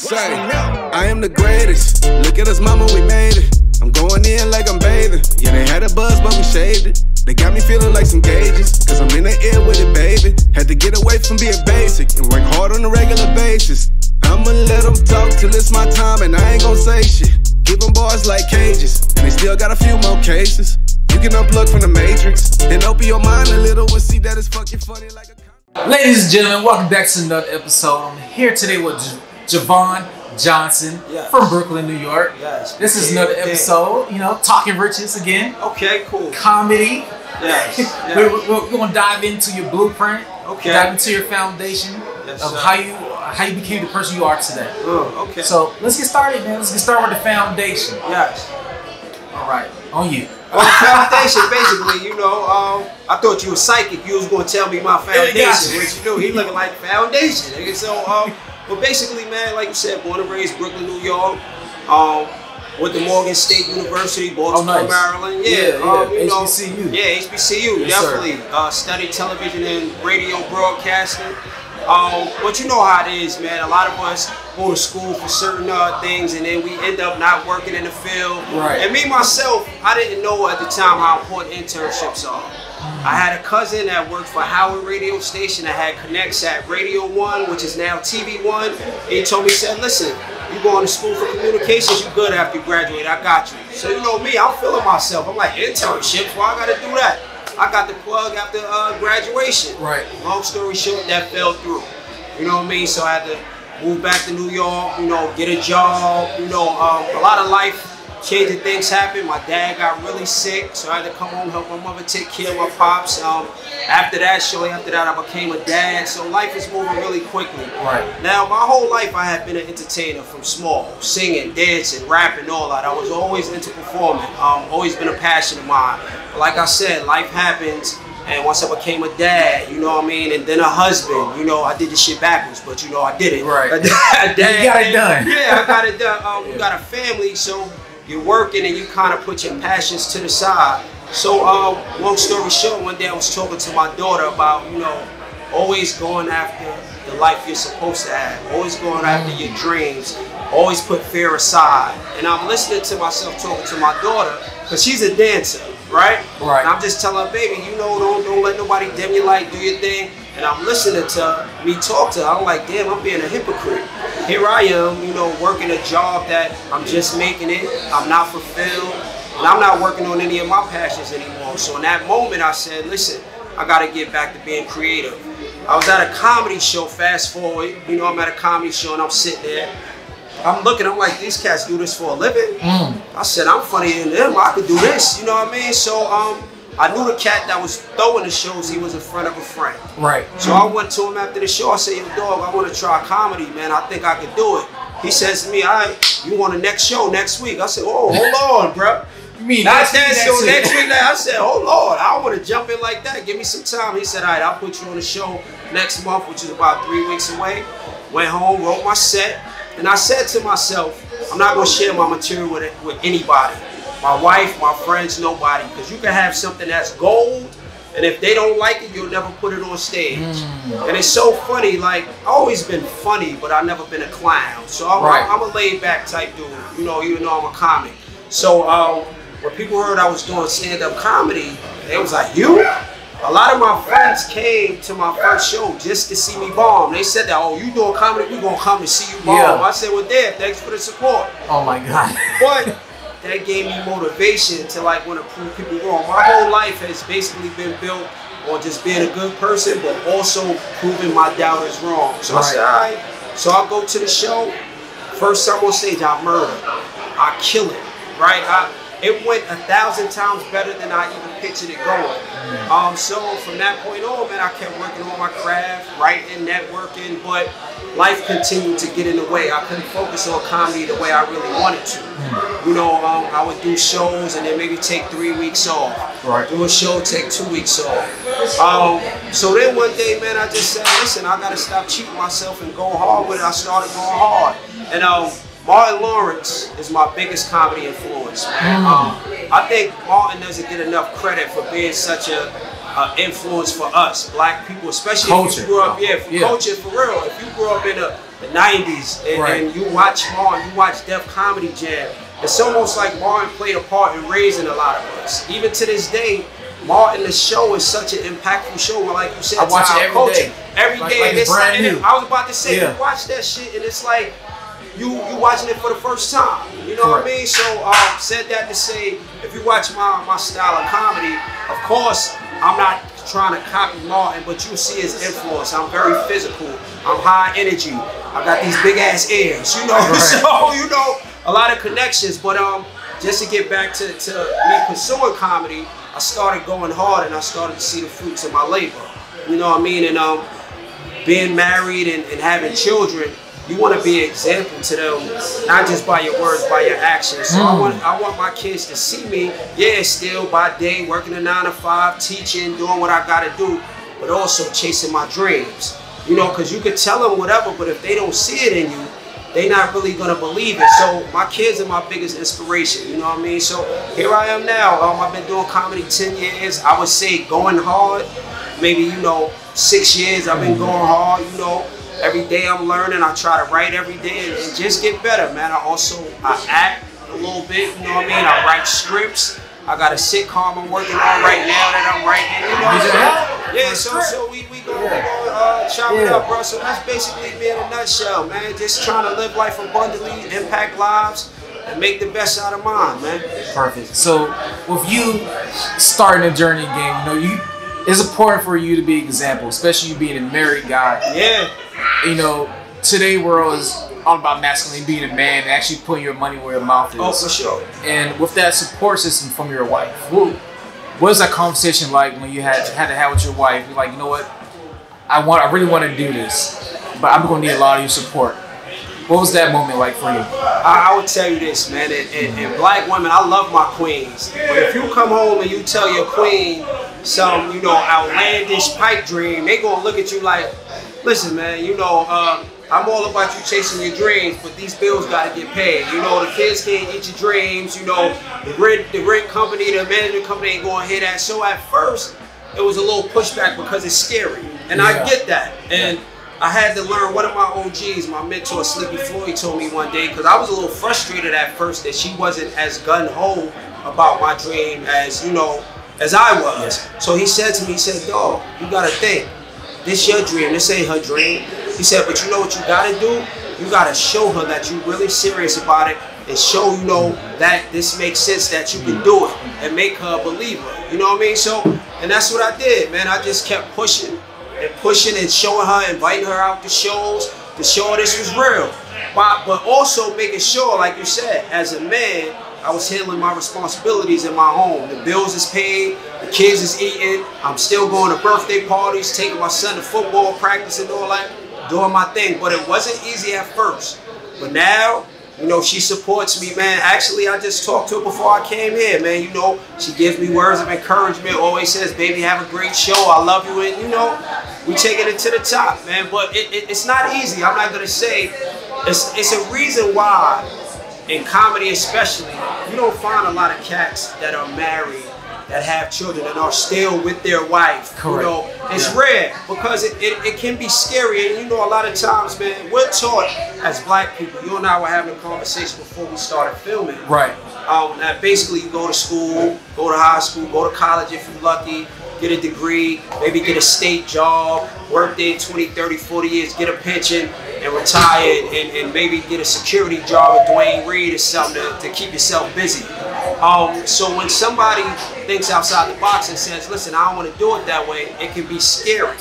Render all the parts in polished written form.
Say, I am the greatest. Look at us, mama, we made it. I'm going in like I'm bathing. Yeah, they had a buzz, but we shaved it. They got me feeling like some gauges, cause I'm in the air with it, baby. Had to get away from being basic and work hard on a regular basis. I'ma let them talk till it's my time, and I ain't gon' say shit. Give them bars like cages, and they still got a few more cases. You can unplug from the matrix and open your mind a little and see that it's fucking funny like a... Ladies and gentlemen, welcome back to another episode. I'm here today with Jevon Johnson from Brooklyn, New York. Yes. This is another episode, you know, talking riches again. Okay, cool. Comedy. Yes. We're going to dive into your blueprint. Okay. Dive into your foundation of how you became the person you are today. Okay. So let's get started, man. Let's get started with the foundation. Yes. All right, on you. Well, the foundation, basically, you know, I thought you were psychic. You was going to tell me my foundation, which you know, he looking like foundation. So, but basically, man, like you said, born and raised Brooklyn, New York. Went to Morgan State University, Baltimore, Maryland. Yeah, you know, HBCU. Yeah, HBCU, yes, definitely. Studied television and radio broadcasting. But you know how it is, man. A lot of us go to school for certain things, and then we end up not working in the field. Right. And me, myself, I didn't know at the time how important internships are. I had a cousin that worked for Howard radio station that had connects at Radio 1, which is now TV 1. And he told me, he said, listen, you going to school for communications, you good after you graduate, I got you. So you know me, I'm feeling myself. I'm like, internships, why I gotta do that? I got the plug after graduation. Right. Long story short, that fell through. You know what I mean? So I had to move back to New York, you know, get a job, you know, a lot of life changing things happened. My dad got really sick, so I had to come home, help my mother take care of my pops. Shortly after that, I became a dad. So life is moving really quickly. Right. Now, my whole life, I have been an entertainer from small, singing, dancing, rapping, all that. I was always into performing. Always been a passion of mine. But like I said, life happens. And once I became a dad, you know what I mean, and then a husband, you know, I did the shit backwards, but you know, I did it. Right. You got it done. Yeah, I got it done. We got a family, so you're working and you kind of put your passions to the side. So, long story short, one day I was talking to my daughter about, you know, always going after the life you're supposed to have, always going after your dreams, always put fear aside. And I'm listening to myself talking to my daughter, because she's a dancer, right? Right. And I'm just telling her, baby, you know, don't let nobody dim your light, do your thing. And I'm listening to me talk to her. I'm like, damn, I'm being a hypocrite. Here I am, you know, working a job that I'm just making it. I'm not fulfilled. And I'm not working on any of my passions anymore. So in that moment, I said, listen, I got to get back to being creative. I was at a comedy show, fast forward. You know, I'm at a comedy show and I'm sitting there. I'm looking, I'm like, these cats do this for a living? I said, I'm funnier than them. I could do this. You know what I mean? So, I knew the cat that was throwing the shows. He was in front of a friend. Right. So I went to him after the show. I said, yo, dog, I want to try comedy, man. I think I could do it. He says to me, all right, you want a next show next week? I said, oh, hold on, bro. You mean not that show next week? I said, oh, Lord, I don't want to jump in like that. Give me some time. He said, all right, I'll put you on the show next month, which is about 3 weeks away. Went home, wrote my set. And I said to myself, I'm not going to share my material with anybody. My wife, my friends, nobody. Because you can have something that's gold, and if they don't like it, you'll never put it on stage. And it's so funny, like, I've always been funny, but I've never been a clown. So I'm a laid-back type dude, you know, even though I'm a comic. So when people heard I was doing stand-up comedy, they was like, you? A lot of my friends came to my first show just to see me bomb. They said that, oh, you doing comedy, we gonna come and see you bomb. I said, well, damn, thanks for the support. Oh my God. But that gave me motivation to like want to prove people wrong. My whole life has basically been built on just being a good person, but also proving my doubters wrong. So I said, all right. So I go to the show. First time on stage, I murder. I kill it, right? It went 1,000 times better than I even pictured it going. So from that point on, man, I kept working on my craft, writing, networking, but life continued to get in the way. I couldn't focus on comedy the way I really wanted to. You know, I would do shows and then maybe take 3 weeks off. Right. Do a show, take 2 weeks off. So then one day, man, I just said, listen, I gotta stop cheating myself and go hard with it. I started going hard. And Martin Lawrence is my biggest comedy influence. I think Martin doesn't get enough credit for being such a influence for us, black people, especially if you grew up, culture for real. If you grew up in a the 90s, and you watch Martin, you watch Def Comedy Jam. It's almost like Martin played a part in raising a lot of us. Even to this day, Martin, the show is such an impactful show. Where, like you said, I watch it every day. Every day. Like it's brand new. I was about to say, you watch that shit, and it's like you watching it for the first time. You know what I mean? So said that to say, if you watch my style of comedy, of course, I'm not trying to copy Martin, but you see his influence. I'm very physical. I'm high energy. I got these big ass ears. You know, so you know a lot of connections. But just to get back to me pursuing comedy, I started going hard and I started to see the fruits of my labor. You know what I mean? And being married and having children, you want to be an example to them, not just by your words, by your actions. So I want my kids to see me, still by day, working a 9 to 5, teaching, doing what I got to do, but also chasing my dreams. You know, because you could tell them whatever, but if they don't see it in you, they're not really going to believe it. So my kids are my biggest inspiration, you know what I mean? So here I am now. I've been doing comedy 10 years. I would say going hard, maybe, 6 years I've been going hard, Every day I'm learning. I try to write every day and just get better, man. I act a little bit, you know what I mean? I write scripts. I got a sitcom I'm working on right now that I'm writing, so we gonna chop it up, bro. So that's basically me in a nutshell, man. Just trying to live life abundantly, impact lives, and make the best out of mine, man. Perfect. So with you starting a journey again, it's important for you to be an example, especially you being a married guy. Yeah. Today world is all about masculinity, being a man, and actually putting your money where your mouth is. Oh, for sure. And with that support system from your wife, what is that conversation like when you had to have with your wife? You're like, you know what, I really want to do this, but I'm going to need a lot of your support. What was that moment like for you? I would tell you this, man, and black women, I love my queens. But if you come home and you tell your queen some, outlandish pipe dream, they gonna look at you like, listen, man, I'm all about you chasing your dreams, but these bills gotta get paid. The kids can't eat your dreams. The rent company, the management company ain't gonna hear that. So at first, it was a little pushback because it's scary, and I get that. And I had to learn. One of my OGs, my mentor, Sleepy Floyd, told me one day, because I was a little frustrated at first that she wasn't as gung-ho about my dream as, as I was. So he said to me, he said, dog, you gotta think, this your dream, this ain't her dream. He said, but you know what you gotta do? You gotta show her that you're really serious about it and show, that this makes sense, that you can do it, and make her a believer. You know what I mean? So, and that's what I did, man. I just kept pushing and showing her, inviting her out to shows to show her this was real. But also making sure, like you said, as a man, I was handling my responsibilities in my home. The bills is paid, the kids is eating, I'm still going to birthday parties, taking my son to football practice and all that, doing my thing. But it wasn't easy at first. But now, she supports me, man. Actually, I just talked to her before I came here, man. She gives me words of encouragement, always says, baby, have a great show, I love you, and we taking it to the top, man. But it's not easy. I'm not gonna say, it's a reason why, in comedy especially, you don't find a lot of cats that are married, that have children and are still with their wife. Correct. It's rare because it can be scary. And a lot of times, man, we're taught as black people, you and I were having a conversation before we started filming. Right. That basically you go to school, go to high school, go to college if you're lucky, get a degree, maybe get a state job, work there 20, 30, 40 years, get a pension, and retire, and maybe get a security job at Dwayne Reed or something to keep yourself busy. So when somebody thinks outside the box and says, listen, I don't want to do it that way, it can be scary.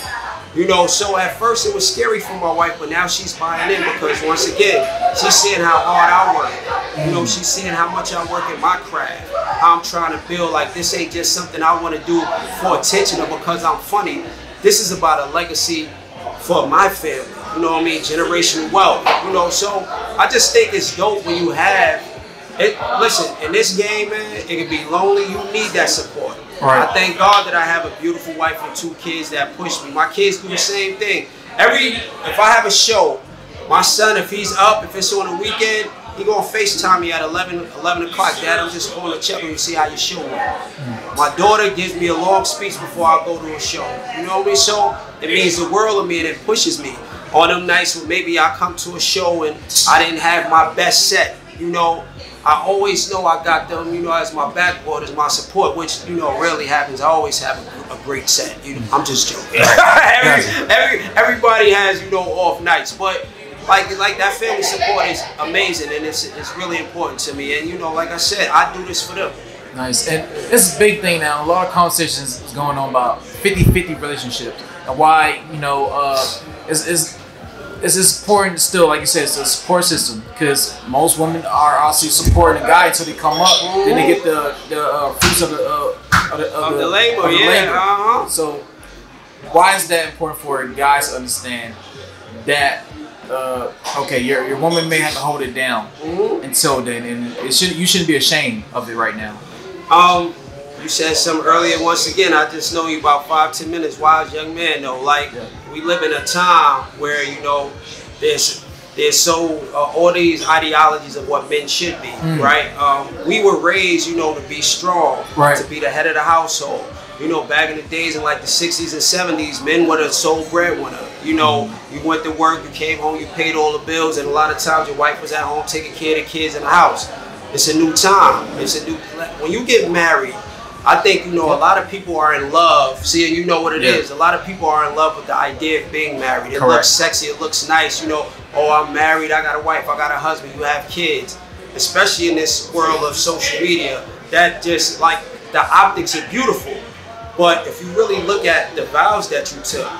So at first it was scary for my wife, but now she's buying in because once again, she's seeing how hard I work. She's seeing how much I work in my craft. How I'm trying to build, like, this ain't just something I want to do for attention or because I'm funny. This is about a legacy for my family. You know what I mean? Generational wealth. So I just think it's dope when you have it. Listen, in this game, man, it can be lonely. You need that support. Right. I thank God that I have a beautiful wife and 2 kids that push me. My kids do the same thing. If I have a show, my son, if he's up, if it's on a weekend, he gonna FaceTime me at 11 o'clock. Dad, I'm just going to check on you, see how your show went. My daughter gives me a long speech before I go to a show. You know what I mean? So it means the world of me and it pushes me. on them nights where maybe I come to a show and I didn't have my best set, you know, I always know I got them, you know, as my backboard, as my support, which, you know, rarely happens. I always have a great set. You know, I'm just joking. Everybody has, you know, off nights, but like that family support is amazing, and it's really important to me. And you know, like I said, I do this for them. Nice. And this is a big thing now. A lot of conversations is going on about 50-50 relationships and why, you know, it's important still, like you said, it's a support system, because most women are obviously supporting a guy until they come up, then they get the fruits of the labor. Yeah. So why is that important for guys to understand that? Okay, your woman may have to hold it down until then, and you shouldn't be ashamed of it right now. You said something earlier. Once again, I just know you about 5-10 minutes. Wise young man, though. Like, we live in a time where, you know, there's so all these ideologies of what men should be, right? We were raised, you know, to be strong, to be the head of the household. You know, back in the days in like the 60s and 70s, men were the sole breadwinner. You know, you went to work, you came home, you paid all the bills, and a lot of times your wife was at home taking care of the kids in the house. It's a new time. When you get married, I think, you know, a lot of people are in love. See, you know what it is. A lot of people are in love with the idea of being married. It looks sexy. It looks nice. You know, oh, I'm married. I got a wife. I got a husband. You have kids. Especially in this world of social media, that just, like, the optics are beautiful. But if you really look at the vows that you took,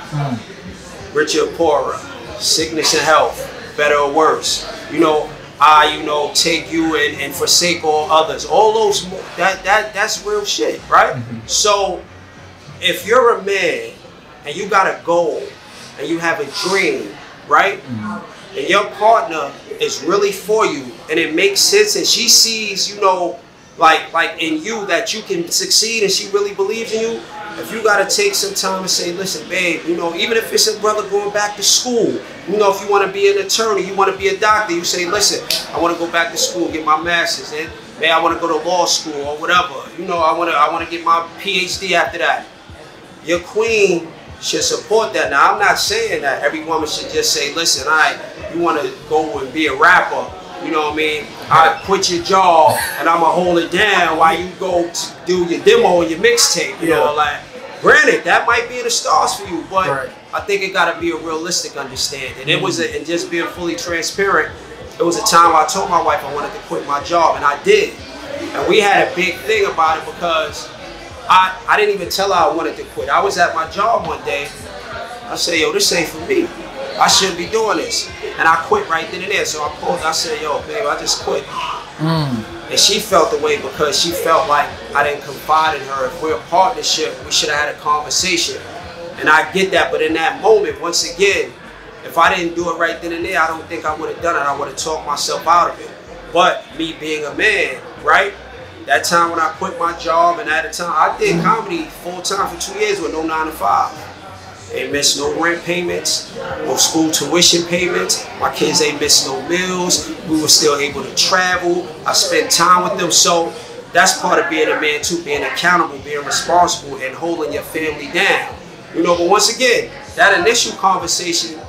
richer or poorer, sickness and health, better or worse, you know, I, you know, take you and forsake all others. All those, that's real shit, right? So if you're a man and you got a goal and you have a dream, right? And your partner is really for you and it makes sense and she sees, you know, like in you that you can succeed and she really believes in you, if you got to take some time and say, listen, babe, you know, even if it's a brother going back to school, you know, if you want to be an attorney, you want to be a doctor, you say, listen, I want to go back to school, get my master's, and man, I want to go to law school or whatever. You know, I want to get my PhD after that. Your queen should support that. Now, I'm not saying that every woman should just say, listen, you want to go and be a rapper. You know what I mean? I quit your job and I'ma hold it down while you go to do your demo and your mixtape. You know, like, granted, that might be in the stars for you, but I think it gotta be a realistic understanding. It was, and just being fully transparent, it was a time where I told my wife I wanted to quit my job, and I did. And we had a big thing about it because I didn't even tell her I wanted to quit. I was at my job one day. I said, yo, this ain't for me. I shouldn't be doing this. And I quit right then and there. So I called, I said, yo, babe, I just quit. And she felt the way because she felt like I didn't confide in her. If we're a partnership, we should have had a conversation. And I get that, but in that moment, once again, if I didn't do it right then and there, I don't think I would have done it. I would have talked myself out of it. But me being a man, right? That time when I quit my job and at the time, I did comedy full time for 2 years with no 9 to 5. Ain't missed no rent payments, no school tuition payments. My kids ain't missed no meals. We were still able to travel. I spent time with them. So that's part of being a man too, being accountable, being responsible, and holding your family down. You know, but once again, that initial conversation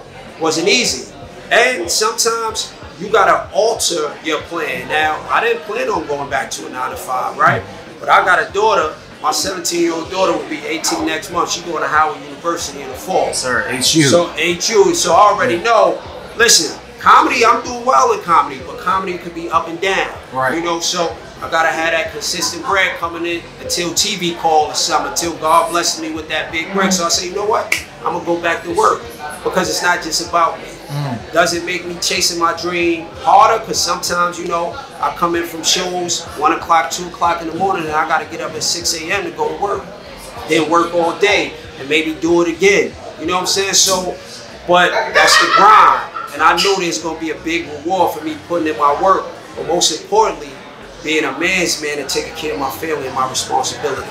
wasn't easy. And sometimes you gotta alter your plan. Now, I didn't plan on going back to a 9 to 5, right? But I got a daughter. My 17-year-old daughter will be 18 next month. She's going to Howard University in the fall. Sir, HU. So HU. So I already know. Listen, comedy, I'm doing well in comedy, but comedy could be up and down. Right. You know, so I gotta have that consistent bread coming in until TV call or something, until God blesses me with that big break. So I say, you know what? I'm gonna go back to work because it's not just about me. Does it make me chasing my dream harder? Because sometimes, you know, I come in from shows 1 o'clock, 2 o'clock in the morning, and I got to get up at 6 a.m. to go to work. Then work all day and maybe do it again. You know what I'm saying? So, but that's the grind. And I know there's going to be a big reward for me putting in my work. But most importantly, being a man's man and taking care of my family and my responsibility.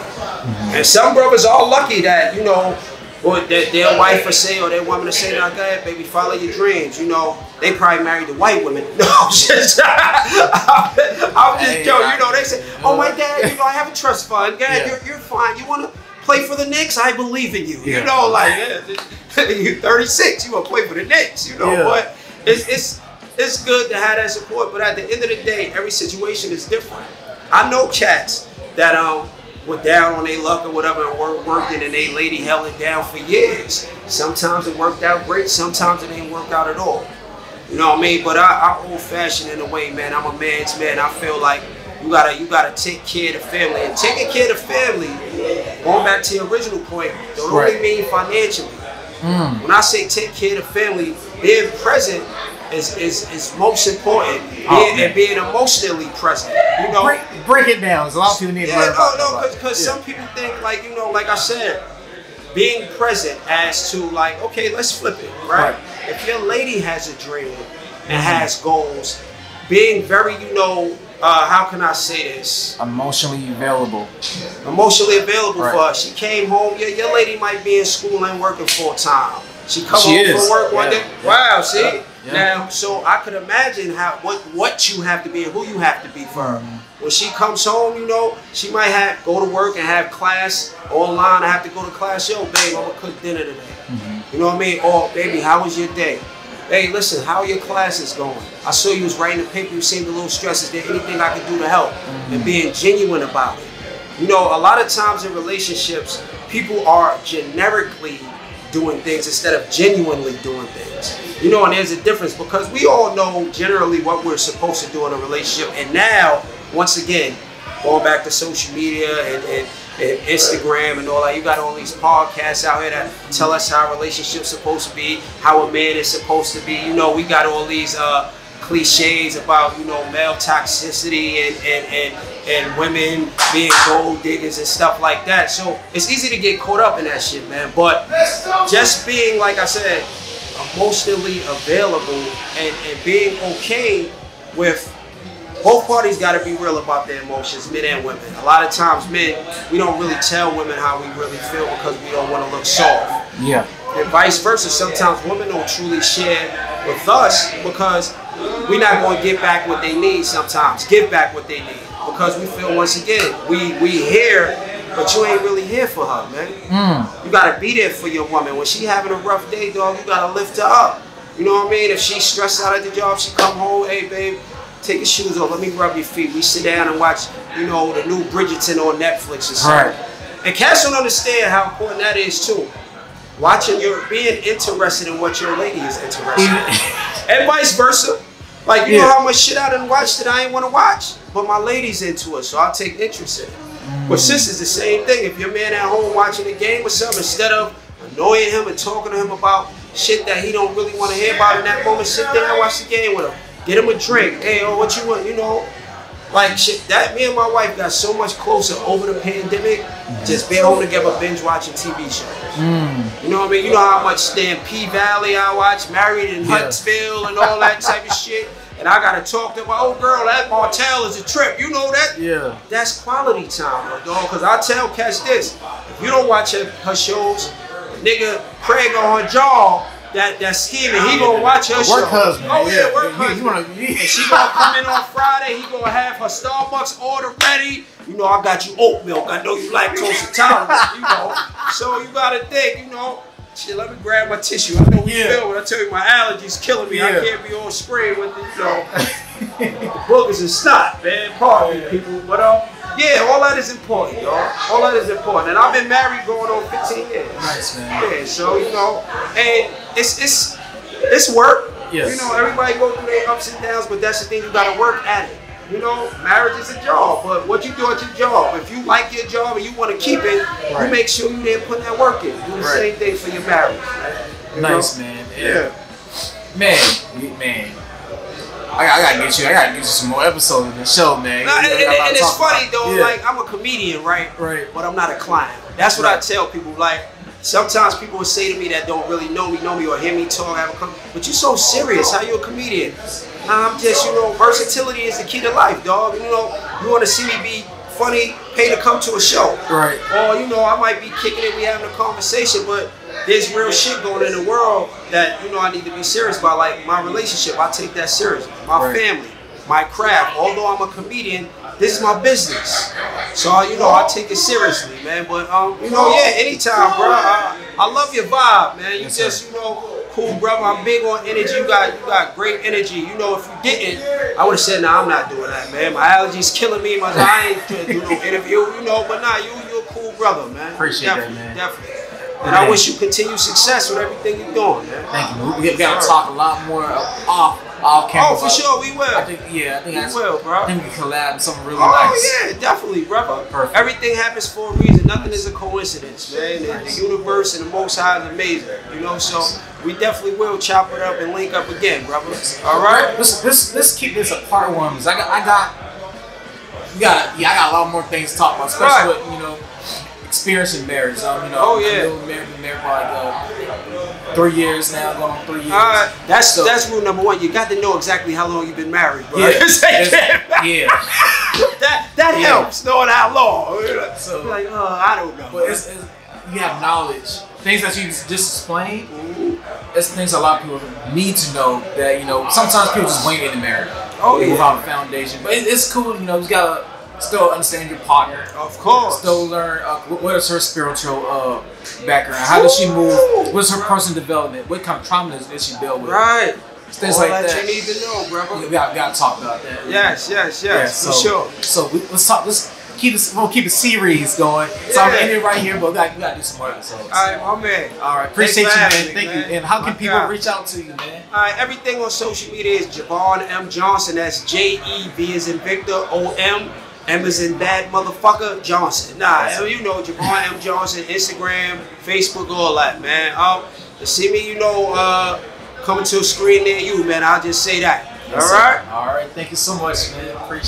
And some brothers are lucky that, you know, or their wife will say, or their woman will say, now go ahead, baby, follow your dreams. You know, they probably married the white women. No, I'm just joking. You know, they say, oh, my dad, you know, I have a trust fund. Go ahead, you're fine. You want to play for the Knicks? I believe in you. Yeah. You know, like you're 36, you want to play for the Knicks. You know, but it's good to have that support. But at the end of the day, every situation is different. I know cats that were down on their luck or whatever and weren't working, and they lady held it down for years. Sometimes it worked out great. Sometimes it didn't work out at all. You know what I mean? But I old-fashioned in a way, man. I'm a man's man. I feel like you gotta take care of the family. And taking care of the family, going back to your original point, don't only mean financially. When I say take care of the family, being present is most important. And being emotionally present. You know, break it down. There's a lot of people need to learn about that. Because some people think, like, you know, like I said, being present as to, like, okay, let's flip it, right? If your lady has a dream and has goals, being very, you know, how can I say this? Emotionally available. Emotionally available for her. She came home. Your lady might be in school and working full time. She come home from work one day. Wow, see? Now, so I could imagine what you have to be and who you have to be for her. When she comes home, you know, she might go to work and have class online. I have to go to class. Yo, babe, I'm gonna cook dinner today. You know what I mean? Or, baby, how was your day? Hey, listen, how are your classes going? I saw you was writing the paper. You seemed a little stressed. Is there anything I can do to help? And being genuine about it. You know, a lot of times in relationships, people are generically doing things instead of genuinely doing things. You know, and there's a difference because we all know generally what we're supposed to do in a relationship. And now, once again, going back to social media and Instagram and all that, you got all these podcasts out here that tell us how a relationship's supposed to be, how a man is supposed to be. You know, we got all these cliches about, you know, male toxicity and women being gold diggers and stuff like that. So it's easy to get caught up in that shit, man. But just being, like I said, emotionally available and being okay with both parties got to be real about their emotions, men and women. A lot of times, men, we don't really tell women how we really feel because we don't want to look soft. Yeah. And vice versa. Sometimes women don't truly share with us because we're not going to give back what they need sometimes. Give back what they need. Because we feel, once again, we here, but you ain't really here for her, man. You got to be there for your woman. When she having a rough day, dog, you got to lift her up. You know what I mean? If she's stressed out at the job, she come home, hey, babe, take your shoes off, let me rub your feet. We sit down and watch, you know, the new Bridgerton on Netflix or something. And cats don't understand how important that is too. Watching being interested in what your lady is interested in. And vice versa. Like, you know how much shit I done watched that I ain't want to watch, but my lady's into it, so I'll take interest in it. But sis is the same thing. If your man at home watching a game or something, instead of annoying him and talking to him about shit that he don't really want to hear about in that moment, sit there and watch the game with him. Get him a drink. Hey, oh, what you want? You know, like shit. That me and my wife got so much closer over the pandemic. Just being home together, binge watching TV shows. You know what I mean? You know how much damn P Valley I watch, Married in Huntsville, and all that type of shit. And I gotta talk to my old girl. That Martell is a trip. You know that? Yeah. That's quality time, dog. Because I tell Cash this: if you don't watch her shows, nigga Craig on her jaw. That scheming, he gonna watch her show. Work husband. Oh yeah, work husband. And she gonna come in on Friday, he gonna have her Starbucks order ready. You know, I got you oat milk. I know you lactose intolerant, you know. So you gotta think, you know, shit, let me grab my tissue. I know we feel when I tell you my allergies killing me. I can't be on screen with the, you know, the boogers and snot, man. Pardon me, people. But yeah, all that is important, y'all. All that is important. And I've been married going on 15 years. Nice, man. Yeah, so, you know, and it's work. Yes. You know, everybody go through their ups and downs, but that's the thing, you gotta work at it. You know, marriage is a job, but what you do at your job, if you like your job and you want to keep it, you make sure you there put that work in. Do the same thing for your marriage. Nice, man. Yeah. Man. I gotta get you some more episodes of the show, man. And it's funny though, like I'm a comedian, right? But I'm not a clown. That's what I tell people. Like sometimes people will say to me that don't really know me or hear me talk, but you're so serious. How you a comedian? Nah, I'm just, you know, versatility is the key to life, dog. You know, you want to see me be funny, pay to come to a show. Right. Or, you know, I might be kicking it, we having a conversation, but there's real shit going in the world that, you know, I need to be serious about. Like my relationship, I take that serious. My family. my craft. Although I'm a comedian, this is my business. So, you know, I take it seriously, man. But, you know, yeah, anytime, bro. I love your vibe, man. You just, you know, cool, brother. I'm big on energy. You got great energy. You know, if you didn't, I would have said, nah, I'm not doing that, man. My allergies killing me. I ain't trying to do no interview, you know. But nah, you're a cool brother, man. Appreciate that, man. Definitely. And I wish you continued success with everything you're doing, man. Thank you. We got to talk a lot more off camera. Oh, for sure, we will. I think we will, bro. I think we collab something really nice. Oh, yeah, definitely, brother. Perfect. Everything happens for a reason. Nothing is a coincidence, man. The universe and the Most High is amazing, you know. So we definitely will chop it up and link up again, brother. All right. Let's keep this a part one. Cause I got a lot more things to talk about, especially with, you know, experience in marriage. You know, I've been married for like 3 years now, going on 3 years. That's rule number one. You got to know exactly how long you've been married, bro. Yeah. That helps, knowing how long. So like, I don't know. But you have knowledge. Things that you just explained, it's things a lot of people need to know, that, you know, sometimes people just wait into marriage without a foundation. But it's cool, you know, you gotta still understand your partner. Of course. Still learn what is her spiritual background. How does she move? What's her personal development? What kind of trauma does she deal with? Right. Things like that. You need to know, brother. We gotta talk about that. Yes, for sure. So let's keep a series going. So I'm ending right here, but we gotta do some more episodes. All right, my man. All right, appreciate you, man. Thank you. And how can people reach out to you, man? All right, everything on social media is Jevon M. Johnson. That's J-E-V as in Victor, O-M. M as in bad motherfucker, Johnson. Nah, you know, Jevon M. Johnson, Instagram, Facebook, all that, man. To see me, you know, coming to a screen near you, man, I'll just say that. All right? All right, thank you so much, man. Appreciate it.